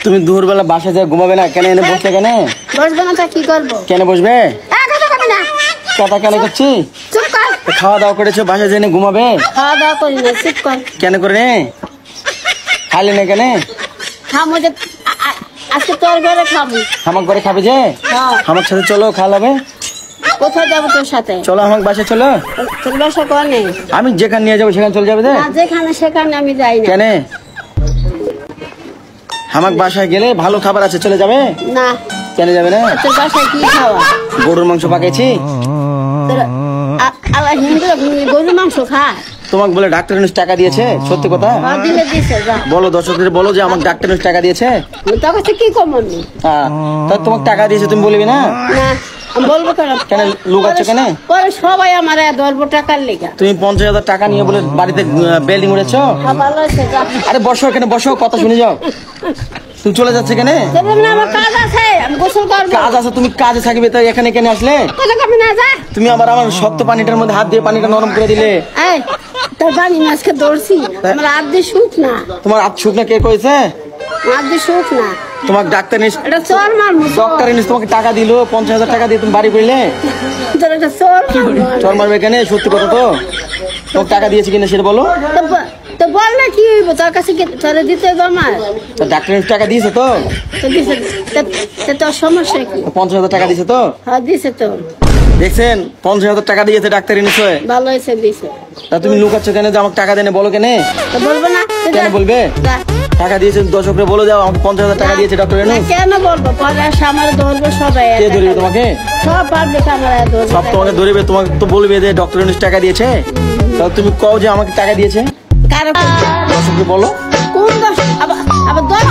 তুমি দুপুরবেলা বাসায় যা ঘুমাবে না কেন? এনে বসে কেন? বসবে না তো কি করবো? কেন বসবে? কথা কেন করছি? চুপ কর। খাওয়া দাওয়া করেছো, বাসায় জেনে ঘুমাবে? খাওয়া দাওয়া করি না, চুপ কর। কেন করে নে? খাইলে না কেন? খাবো যে আজকে তোর ঘরে খাবো। আমার ঘরে খাবে যে? আমার সাথে চলো, খাওয়া হবে। কোথায় যাবো তোর সাথে? চলো আমার বাসায় চলো। তোর বাসা কোনে? আমি যেখানে নিয়ে যাবো সেখানে চলে যাবে। না, যেখানে সেখানে আমি যাই না। কেন? আমার বাসায় গেলে ভালো খাবার আছে, চলে যাবে না। কেন যাবে না? তোর বাসায় কি খাওয়া? গরুর মাংস পাকাইছি। হিন্দুরা গরুর মাংস খায়? তোমাকে বলে ডাক্তার টাকা দিয়েছে? সত্যি কথা দিলে দিছে, যা বলো, দর্শকদের বলো যে আমাকে ডাক্তার টাকা দিয়েছে। তোর কাছে কি কমনি? তা তোমাকে টাকা দিয়েছে, তুমি বলবি না? না, আমি বলবো কেন? কেন লুকাচ্ছ কেন? পরে সবাই আমার ধরবো টাকার লেগা। তুমি 50,000 টাকা নিয়ে বলে বাড়িতে বিল্ডিং উড়েছ। ভালো হয়েছে, যা। আরে বসো, এখানে বসো, কথা শুনে যাও। তুমি চলে যাচ্ছে কেন? আমার কাজ আছে, আমি গোসল করবো। কাজ আছে, তুমি কাজে থাকবে, তাই এখানে কেন আসলে? কথা কবি না, যা। তুমি আমার শক্ত পানিটার মধ্যে হাত দিয়ে পানিটা নরম করে দিলে। এই, তোর জানি না আজকে দৌড়ছি, আমার হাত দিয়ে সুখ না। তোমার হাত শুকনা কে কইছে? হাত দিয়ে সুখ না। তোমাকে ডাক্তার এটা চোর মারবো। ডক্টর তোমাকে টাকা দিল, 50,000 টাকা দিয়ে তুমি বাড়ি করলে। তোর এটা চোর মারবো। চোর মারবে কেন? সত্যি কথা তো। তোমাকে টাকা দিয়েছে কিনা সেটা বলো। তো বল না, কি হইব? তোর কাছে কি তোরে দিতে হবে? আমার ডাক্তার টাকা দিয়েছে তো? তো দিছে, তোর সমস্যা কি? 50,000 টাকা দিয়েছে তো? হ্যাঁ, দিছে তো। দেখছেন, 50,000 টাকা দিয়েছে ডাক্তার নিশ্চয়। ভালো হয়েছে, দিছে। তা তুমি লুকাচ্ছ কেন যে আমাকে টাকা দেনে? বলো কেন? তো বলবো না? কেন বলবে? টাকা দিয়েছে দর্শকরে বলে যাও আমাকে 50,000 টাকা দিয়েছে ডক্টর এনে। কেন বলবো? পরে আমার ধরবো সবাই। কে ধরবে তোমাকে? সব পারবে আমার ধরবে। সব তোমাকে ধরবে, তোমাকে তো বলবে যে ডক্টর এনে টাকা দিয়েছে। তাহলে তুমি কও যে আমাকে টাকা দিয়েছে। কার? দর্শকরে বলো। কোন দশ? আবার 10